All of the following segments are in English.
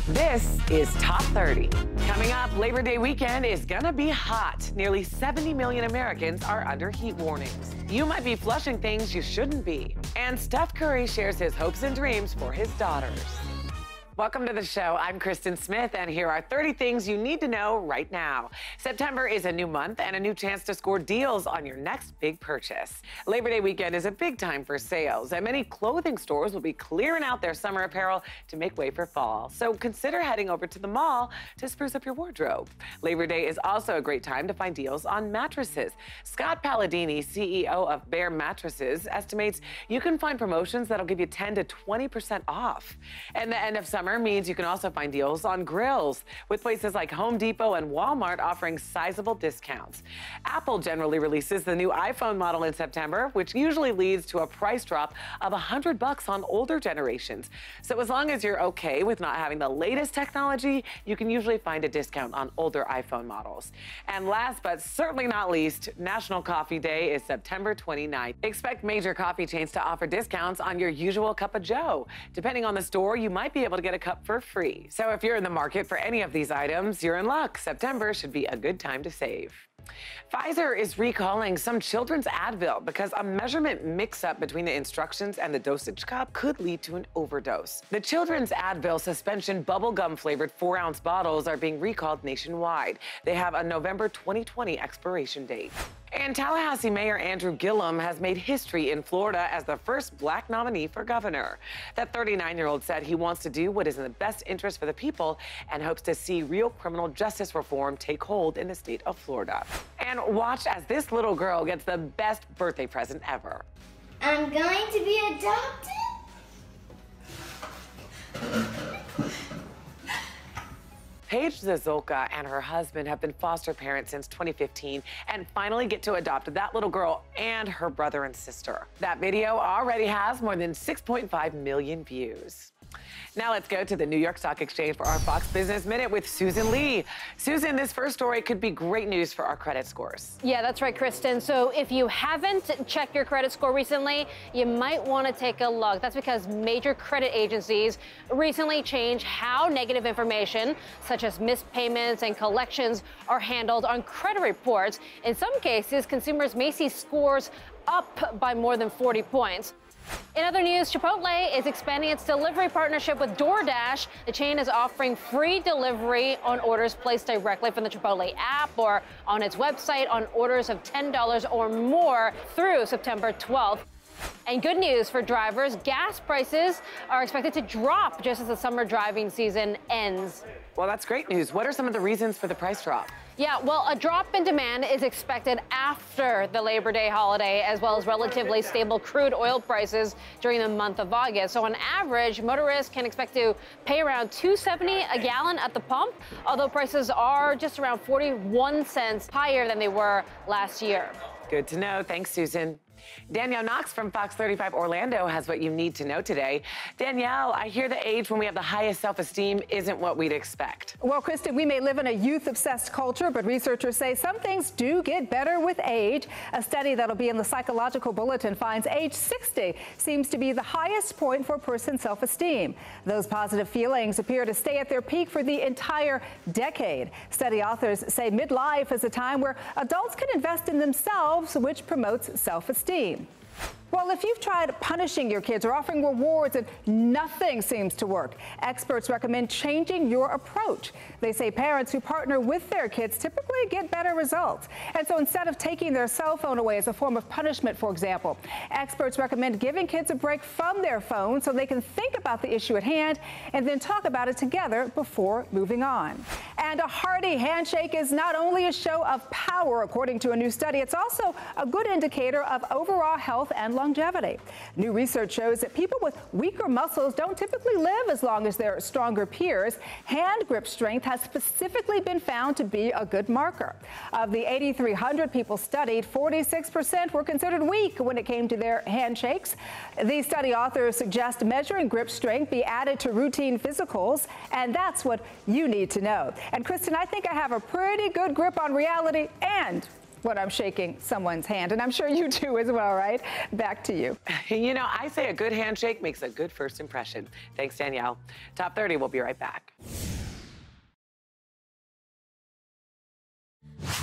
This is Top 30. Coming up, Labor Day weekend is gonna be hot. Nearly 70 million Americans are under heat warnings. You might be flushing things you shouldn't be. And Steph Curry shares his hopes and dreams for his daughters. Welcome to the show. I'm Kristen Smith, and here are 30 things you need to know right now. September is a new month and a new chance to score deals on your next big purchase. Labor Day weekend is a big time for sales, and many clothing stores will be clearing out their summer apparel to make way for fall. So consider heading over to the mall to spruce up your wardrobe. Labor Day is also a great time to find deals on mattresses. Scott Palladini, CEO of Bear Mattresses, estimates you can find promotions that'll give you 10 to 20% off. And the end of summer means you can also find deals on grills, with places like Home Depot and Walmart offering sizable discounts. Apple generally releases the new iPhone model in September, which usually leads to a price drop of $100 on older generations. So as long as you're okay with not having the latest technology, you can usually find a discount on older iPhone models. And last but certainly not least, National Coffee Day is September 29th. Expect major coffee chains to offer discounts on your usual cup of joe. Depending on the store, you might be able to get a cup for free. So if you're in the market for any of these items, you're in luck. September should be a good time to save. Pfizer is recalling some children's Advil because a measurement mix-up between the instructions and the dosage cup could lead to an overdose. The children's Advil suspension bubblegum flavored 4-ounce bottles are being recalled nationwide. They have a November 2020 expiration date. And Tallahassee Mayor Andrew Gillum has made history in Florida as the first black nominee for governor. That 39-year-old said he wants to do what is in the best interest for the people and hopes to see real criminal justice reform take hold in the state of Florida. And watch as this little girl gets the best birthday present ever. I'm going to be adopted? Paige Failing and her husband have been foster parents since 2015 and finally get to adopt that little girl and her brother and sister. That video already has more than 6.5 million views. Now let's go to the New York Stock Exchange for our Fox Business Minute with Susan Lee. Susan, this first story could be great news for our credit scores. Yeah, that's right, Kristen. So if you haven't checked your credit score recently, you might want to take a look. That's because major credit agencies recently changed how negative information, such as missed payments and collections, are handled on credit reports. In some cases, consumers may see scores up by more than 40 points. In other news, Chipotle is expanding its delivery partnership with DoorDash. The chain is offering free delivery on orders placed directly from the Chipotle app or on its website on orders of $10 or more through September 12th. And good news for drivers, gas prices are expected to drop just as the summer driving season ends. Well, that's great news. What are some of the reasons for the price drop? Yeah, well, a drop in demand is expected after the Labor Day holiday, as well as relatively stable crude oil prices during the month of August. So on average, motorists can expect to pay around $2.70 a gallon at the pump, although prices are just around 41 cents higher than they were last year. Good to know. Thanks, Susan. Danielle Knox from Fox 35 Orlando has what you need to know today. Danielle, I hear the age when we have the highest self-esteem isn't what we'd expect. Well, Kristen, we may live in a youth-obsessed culture, but researchers say some things do get better with age. A study that'll be in the Psychological Bulletin finds age 60 seems to be the highest point for a person's self-esteem. Those positive feelings appear to stay at their peak for the entire decade. Study authors say midlife is a time where adults can invest in themselves, which promotes self-esteem. Well, if you've tried punishing your kids or offering rewards and nothing seems to work, experts recommend changing your approach. They say parents who partner with their kids typically get better results. And so instead of taking their cell phone away as a form of punishment, for example, experts recommend giving kids a break from their phone so they can think about the issue at hand and then talk about it together before moving on. And a hearty handshake is not only a show of power, according to a new study, it's also a good indicator of overall health and longevity. New research shows that people with weaker muscles don't typically live as long as their stronger peers. Hand grip strength has specifically been found to be a good marker. Of the 8,300 people studied, 46% were considered weak when it came to their handshakes. The study authors suggest measuring grip strength be added to routine physicals, and that's what you need to know. And Kristen, I think I have a pretty good grip on reality and when I'm shaking someone's hand, and I'm sure you do as well, right? Back to you. You know, I say a good handshake makes a good first impression. Thanks, Danielle. Top 30, we'll be right back.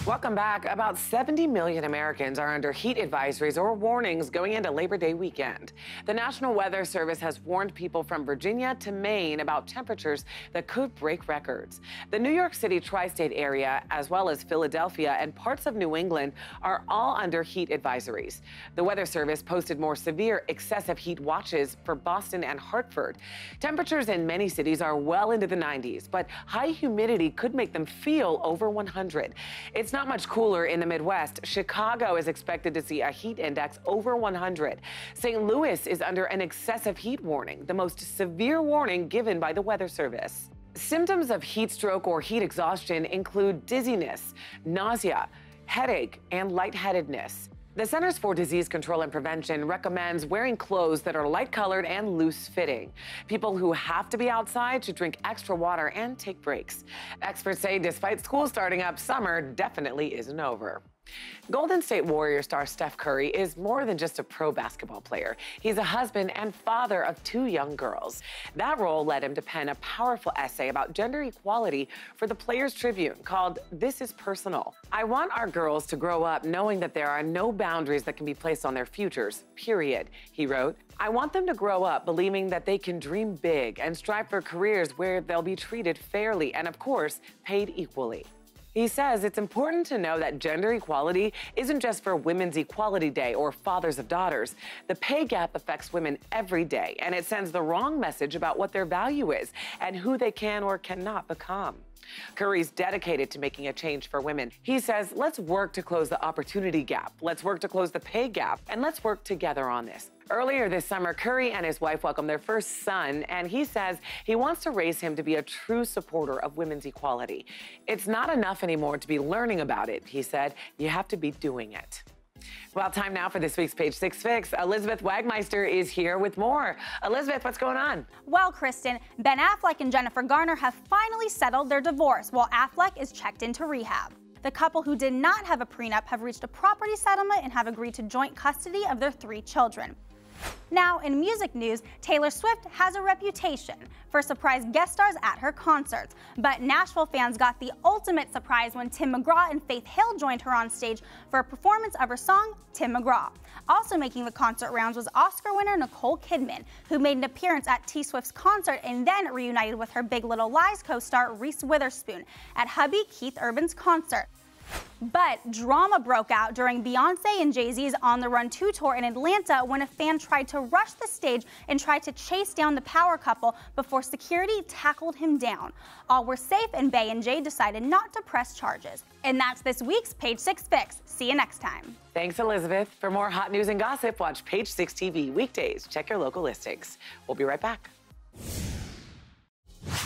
Welcome back. About 70 million Americans are under heat advisories or warnings going into Labor Day weekend. The National Weather Service has warned people from Virginia to Maine about temperatures that could break records. The New York City tri-state area, as well as Philadelphia and parts of New England, are all under heat advisories. The Weather Service posted more severe excessive heat watches for Boston and Hartford. Temperatures in many cities are well into the 90s, but high humidity could make them feel over 100. It's not much cooler in the Midwest. Chicago is expected to see a heat index over 100. St. Louis is under an excessive heat warning, the most severe warning given by the Weather Service. Symptoms of heat stroke or heat exhaustion include dizziness, nausea, headache, and lightheadedness. The Centers for Disease Control and Prevention recommends wearing clothes that are light-colored and loose-fitting. People who have to be outside should drink extra water and take breaks. Experts say despite school starting up, summer definitely isn't over. Golden State Warrior star Steph Curry is more than just a pro basketball player. He's a husband and father of 2 young girls. That role led him to pen a powerful essay about gender equality for the Players Tribune called "This is Personal." "I want our girls to grow up knowing that there are no boundaries that can be placed on their futures, period," he wrote. "I want them to grow up believing that they can dream big and strive for careers where they'll be treated fairly and, of course, paid equally." He says it's important to know that gender equality isn't just for Women's Equality Day or fathers of daughters. The pay gap affects women every day, and it sends the wrong message about what their value is and who they can or cannot become. Curry's dedicated to making a change for women. He says, let's work to close the opportunity gap, let's work to close the pay gap, and let's work together on this. Earlier this summer, Curry and his wife welcomed their first son, and he says he wants to raise him to be a true supporter of women's equality. "It's not enough anymore to be learning about it," he said. "You have to be doing it." Well, time now for this week's Page 6 Fix. Elizabeth Wagmeister is here with more. Elizabeth, what's going on? Well, Kristen, Ben Affleck and Jennifer Garner have finally settled their divorce while Affleck is checked into rehab. The couple, who did not have a prenup, have reached a property settlement and have agreed to joint custody of their 3 children. Now, in music news, Taylor Swift has a reputation for surprise guest stars at her concerts. But Nashville fans got the ultimate surprise when Tim McGraw and Faith Hill joined her on stage for a performance of her song, Tim McGraw. Also making the concert rounds was Oscar winner Nicole Kidman, who made an appearance at T Swift's concert and then reunited with her Big Little Lies co-star Reese Witherspoon at hubby Keith Urban's concert. But drama broke out during Beyonce and Jay-Z's On the Run 2 tour in Atlanta when a fan tried to rush the stage and tried to chase down the power couple before security tackled him down. All were safe, and Bey and Jay decided not to press charges. And that's this week's Page 6 Fix. See you next time. Thanks, Elizabeth. For more hot news and gossip, watch Page 6 TV weekdays. Check your local listings. We'll be right back.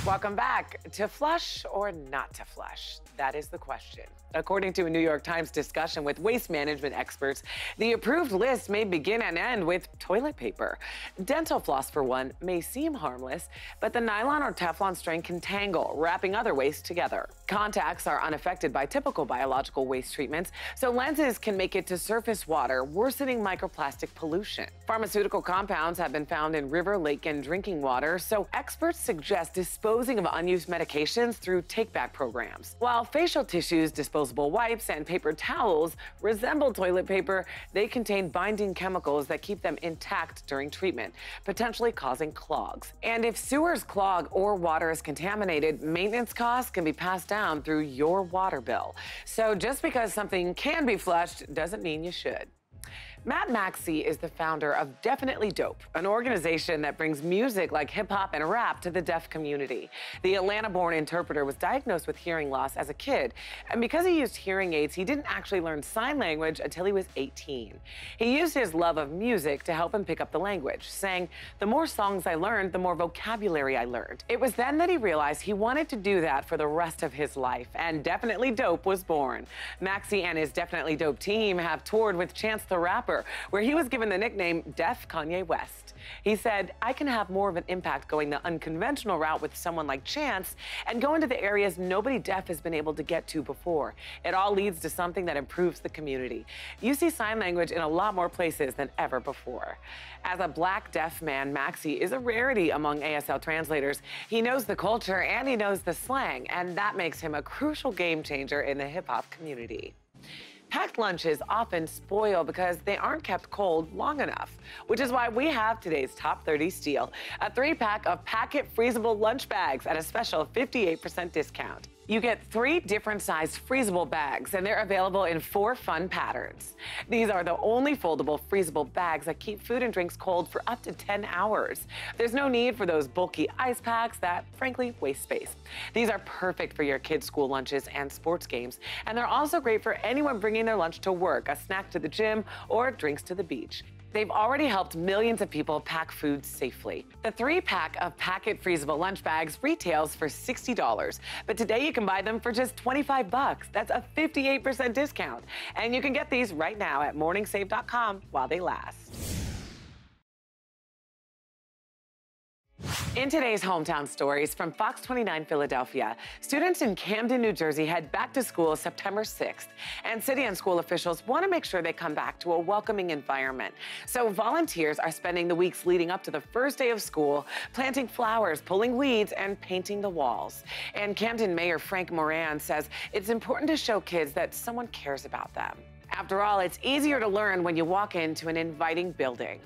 Welcome back. To flush or not to flush? That is the question. According to a New York Times discussion with waste management experts, the approved list may begin and end with toilet paper. Dental floss, for one, may seem harmless, but the nylon or Teflon strain can tangle, wrapping other waste together. Contacts are unaffected by typical biological waste treatments, so lenses can make it to surface water, worsening microplastic pollution. Pharmaceutical compounds have been found in river, lake, and drinking water, so experts suggest disposing of unused medications through take-back programs. While facial tissues, disposable wipes, and paper towels resemble toilet paper, they contain binding chemicals that keep them intact during treatment, potentially causing clogs. And if sewers clog or water is contaminated, maintenance costs can be passed down through your water bill. So just because something can be flushed doesn't mean you should. Matt Maxey is the founder of Definitely Dope, an organization that brings music like hip-hop and rap to the deaf community. The Atlanta-born interpreter was diagnosed with hearing loss as a kid, and because he used hearing aids, he didn't actually learn sign language until he was 18. He used his love of music to help him pick up the language, saying, "The more songs I learned, the more vocabulary I learned." It was then that he realized he wanted to do that for the rest of his life, and Definitely Dope was born. Maxey and his Definitely Dope team have toured with Chance the Rapper December, where he was given the nickname Deaf Kanye West. He said, "I can have more of an impact going the unconventional route with someone like Chance and go into the areas nobody deaf has been able to get to before. It all leads to something that improves the community." You see sign language in a lot more places than ever before. As a black deaf man, Maxie is a rarity among ASL translators. He knows the culture and he knows the slang, and that makes him a crucial game changer in the hip-hop community. Packed lunches often spoil because they aren't kept cold long enough, which is why we have today's Top 30 steal, a 3-pack of packet freezable lunch bags at a special 58% discount. You get 3 different sized freezable bags, and they're available in 4 fun patterns. These are the only foldable freezable bags that keep food and drinks cold for up to 10 hours. There's no need for those bulky ice packs that, frankly, waste space. These are perfect for your kids' school lunches and sports games, and they're also great for anyone bringing their lunch to work, a snack to the gym, or drinks to the beach. They've already helped millions of people pack food safely. The 3-pack of packet freezable lunch bags retails for $60, but today you can buy them for just $25. That's a 58% discount. And you can get these right now at morningsave.com while they last. In today's Hometown Stories from Fox 29 Philadelphia, students in Camden, New Jersey head back to school September 6th, and city and school officials want to make sure they come back to a welcoming environment. So volunteers are spending the weeks leading up to the first day of school, planting flowers, pulling weeds, and painting the walls. And Camden Mayor Frank Moran says it's important to show kids that someone cares about them. After all, it's easier to learn when you walk into an inviting building.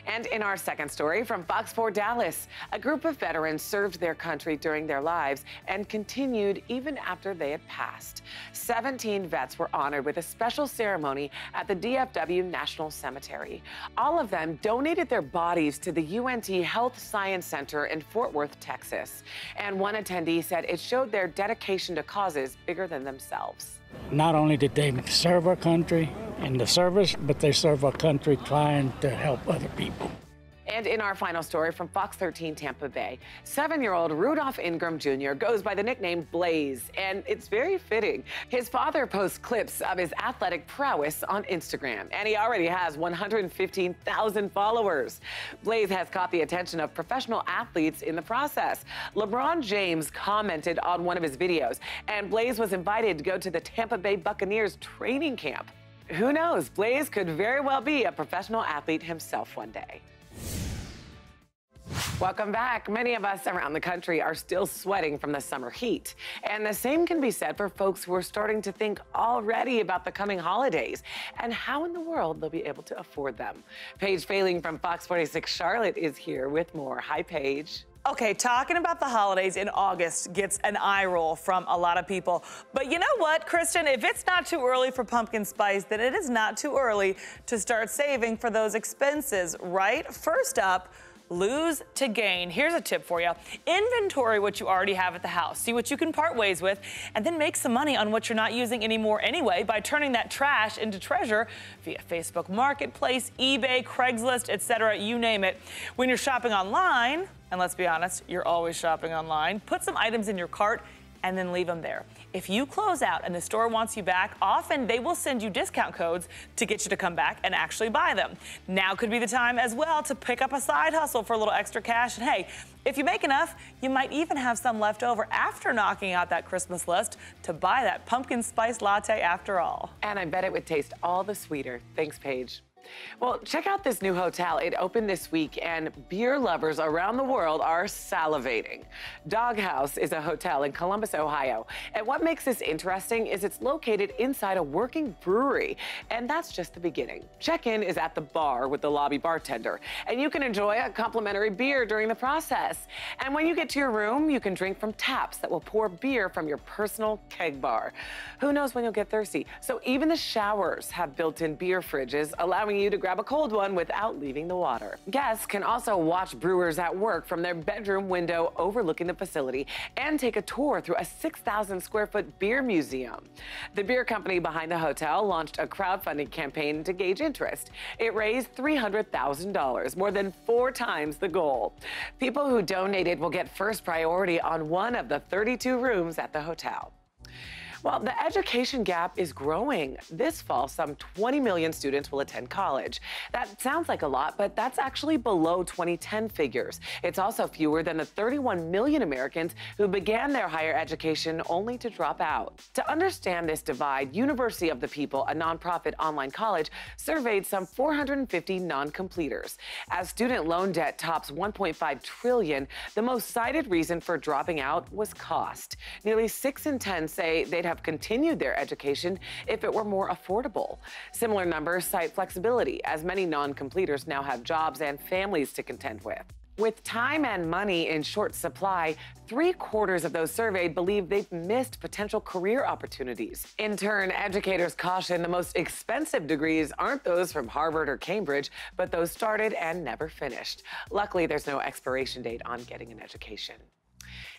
And in our second story from Fox 4 Dallas, a group of veterans served their country during their lives and continued even after they had passed. 17 vets were honored with a special ceremony at the DFW National Cemetery. All of them donated their bodies to the UNT Health Science Center in Fort Worth, Texas. And one attendee said it showed their dedication to causes bigger than themselves. Not only did they serve our country in the service, but they serve our country trying to help other people. And in our final story from Fox 13 Tampa Bay, 7-year-old Rudolph Ingram Jr. goes by the nickname Blaze, and it's very fitting. His father posts clips of his athletic prowess on Instagram, and he already has 115,000 followers. Blaze has caught the attention of professional athletes in the process. LeBron James commented on one of his videos, and Blaze was invited to go to the Tampa Bay Buccaneers training camp. Who knows? Blaze could very well be a professional athlete himself one day. Welcome back. Many of us around the country are still sweating from the summer heat. And the same can be said for folks who are starting to think already about the coming holidays and how in the world they'll be able to afford them. Paige Failing from Fox 46 Charlotte is here with more. Hi, Paige. Okay, talking about the holidays in August gets an eye roll from a lot of people. But you know what, Kristen? If it's not too early for pumpkin spice, then it is not too early to start saving for those expenses, right? First up, lose to gain. Here's a tip for you. Inventory what you already have at the house. See what you can part ways with, and then make some money on what you're not using anymore anyway by turning that trash into treasure via Facebook Marketplace, eBay, Craigslist, etc. You name it. When you're shopping online, and let's be honest, you're always shopping online, put some items in your cart and then leave them there. If you close out and the store wants you back, often they will send you discount codes to get you to come back and actually buy them. Now could be the time as well to pick up a side hustle for a little extra cash. And hey, if you make enough, you might even have some left over after knocking out that Christmas list to buy that pumpkin spice latte after all. And I bet it would taste all the sweeter. Thanks, Paige. Well, check out this new hotel. It opened this week, and beer lovers around the world are salivating. Doghouse is a hotel in Columbus, Ohio. And what makes this interesting is it's located inside a working brewery, and that's just the beginning. Check-in is at the bar with the lobby bartender, and you can enjoy a complimentary beer during the process. And when you get to your room, you can drink from taps that will pour beer from your personal keg bar. Who knows when you'll get thirsty? So even the showers have built-in beer fridges, allowing you to grab a cold one without leaving the water. Guests can also watch brewers at work from their bedroom window overlooking the facility and take a tour through a 6,000 square foot beer museum. The beer company behind the hotel launched a crowdfunding campaign to gauge interest. It raised $300,000, more than 4 times the goal. People who donated will get first priority on one of the 32 rooms at the hotel. Well, the education gap is growing. This fall, some 20 million students will attend college. That sounds like a lot, but that's actually below 2010 figures. It's also fewer than the 31 million Americans who began their higher education only to drop out. To understand this divide, University of the People, a nonprofit online college, surveyed some 450 non-completers. As student loan debt tops $1.5 trillion, the most cited reason for dropping out was cost. Nearly 6 in 10 say they'd have continued their education if it were more affordable. Similar numbers cite flexibility, as many non-completers now have jobs and families to contend with. With time and money in short supply, 3/4 of those surveyed believe they've missed potential career opportunities. In turn, educators caution the most expensive degrees aren't those from Harvard or Cambridge, but those started and never finished. Luckily, there's no expiration date on getting an education.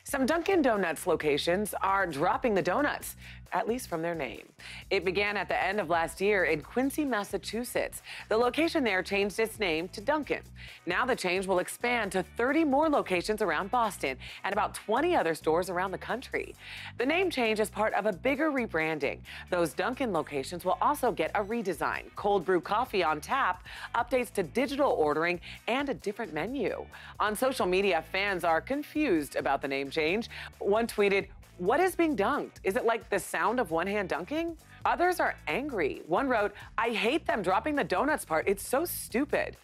Some Dunkin Donuts locations are dropping the donuts, at least from their name. It began at the end of last year in Quincy, Massachusetts. The location there changed its name to Dunkin. Now the change will expand to 30 more locations around Boston and about 20 other stores around the country. The name change is part of a bigger rebranding. Those Dunkin locations will also get a redesign, cold brew coffee on tap, updates to digital ordering, and a different menu. On social media, fans are confused about the name change. One tweeted, "What is being dunked? Is it like the sound of one hand dunking?" Others are angry. One wrote, "I hate them dropping the donuts part. It's so stupid."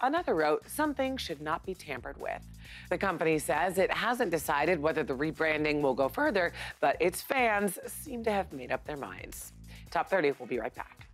Another wrote, "Something should not be tampered with." The company says it hasn't decided whether the rebranding will go further, but its fans seem to have made up their minds. Top 30 will be right back.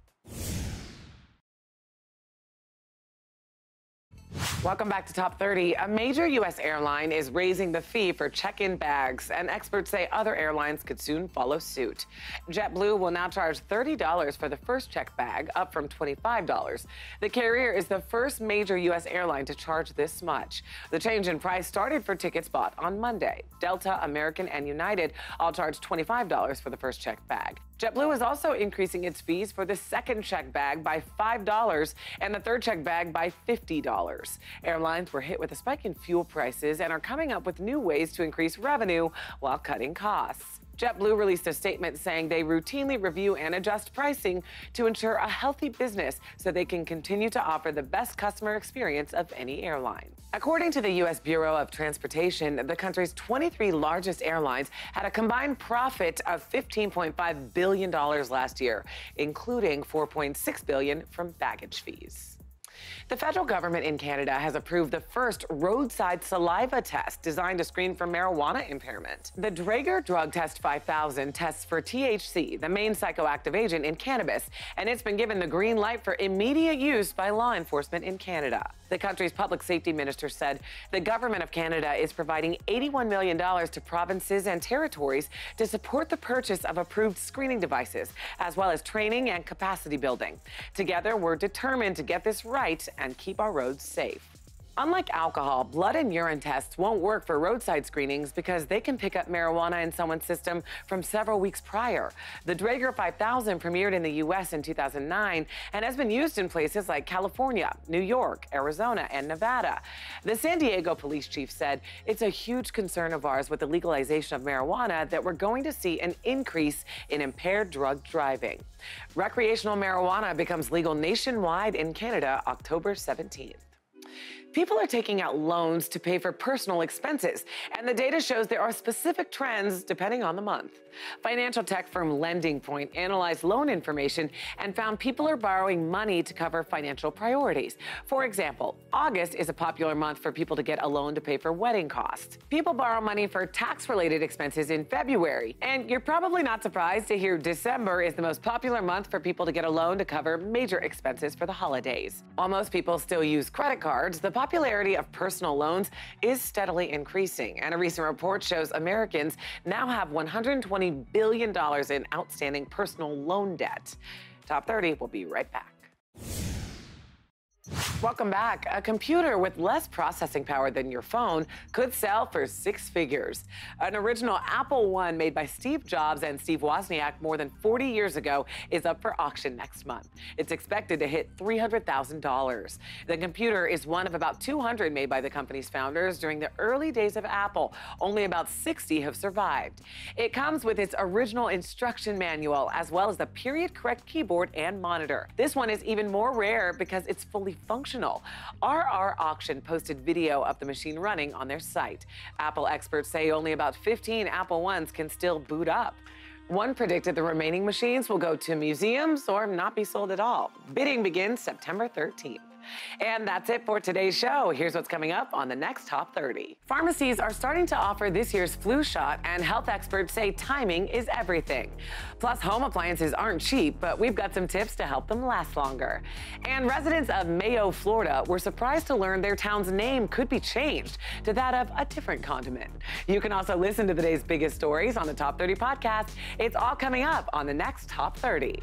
Welcome back to Top 30. A major U.S. airline is raising the fee for check-in bags, and experts say other airlines could soon follow suit. JetBlue will now charge $30 for the first check bag, up from $25. The carrier is the first major U.S. airline to charge this much. The change in price started for tickets bought on Monday. Delta, American, and United all charge $25 for the first check bag. JetBlue is also increasing its fees for the second check bag by $5 and the third check bag by $50. Airlines were hit with a spike in fuel prices and are coming up with new ways to increase revenue while cutting costs. JetBlue released a statement saying they routinely review and adjust pricing to ensure a healthy business so they can continue to offer the best customer experience of any airline. According to the U.S. Bureau of Transportation, the country's 23 largest airlines had a combined profit of $15.5 billion last year, including $4.6 billion from baggage fees. The federal government in Canada has approved the first roadside saliva test designed to screen for marijuana impairment. The Draeger Drug Test 5000 tests for THC, the main psychoactive agent in cannabis, and it's been given the green light for immediate use by law enforcement in Canada. The country's public safety minister said the government of Canada is providing $81 million to provinces and territories to support the purchase of approved screening devices, as well as training and capacity building. Together, we're determined to get this right and keep our roads safe. Unlike alcohol, blood and urine tests won't work for roadside screenings because they can pick up marijuana in someone's system from several weeks prior. The Draeger 5000 premiered in the U.S. in 2009 and has been used in places like California, New York, Arizona, and Nevada. The San Diego police chief said, "It's a huge concern of ours with the legalization of marijuana that we're going to see an increase in impaired drug driving." Recreational marijuana becomes legal nationwide in Canada October 17th. People are taking out loans to pay for personal expenses, and the data shows there are specific trends depending on the month. Financial tech firm Lending Point analyzed loan information and found people are borrowing money to cover financial priorities. For example, August is a popular month for people to get a loan to pay for wedding costs. People borrow money for tax-related expenses in February, and you're probably not surprised to hear December is the most popular month for people to get a loan to cover major expenses for the holidays. While most people still use credit cards, the popularity of personal loans is steadily increasing, and a recent report shows Americans now have $120 billion in outstanding personal loan debt. Top 30 will be right back. Welcome back. A computer with less processing power than your phone could sell for 6 figures. An original Apple One made by Steve Jobs and Steve Wozniak more than 40 years ago is up for auction next month. It's expected to hit $300,000. The computer is one of about 200 made by the company's founders during the early days of Apple. Only about 60 have survived. It comes with its original instruction manual as well as the period-correct keyboard and monitor. This one is even more rare because it's fully functional. RR Auction posted video of the machine running on their site. Apple experts say only about 15 Apple Ones can still boot up. One predicted the remaining machines will go to museums or not be sold at all. Bidding begins September 13th. And that's it for today's show. Here's what's coming up on the next Top 30. Pharmacies are starting to offer this year's flu shot, and health experts say timing is everything. Plus, home appliances aren't cheap, but we've got some tips to help them last longer. And residents of Mayo, Florida were surprised to learn their town's name could be changed to that of a different condiment. You can also listen to today's biggest stories on the Top 30 podcast. It's all coming up on the next Top 30.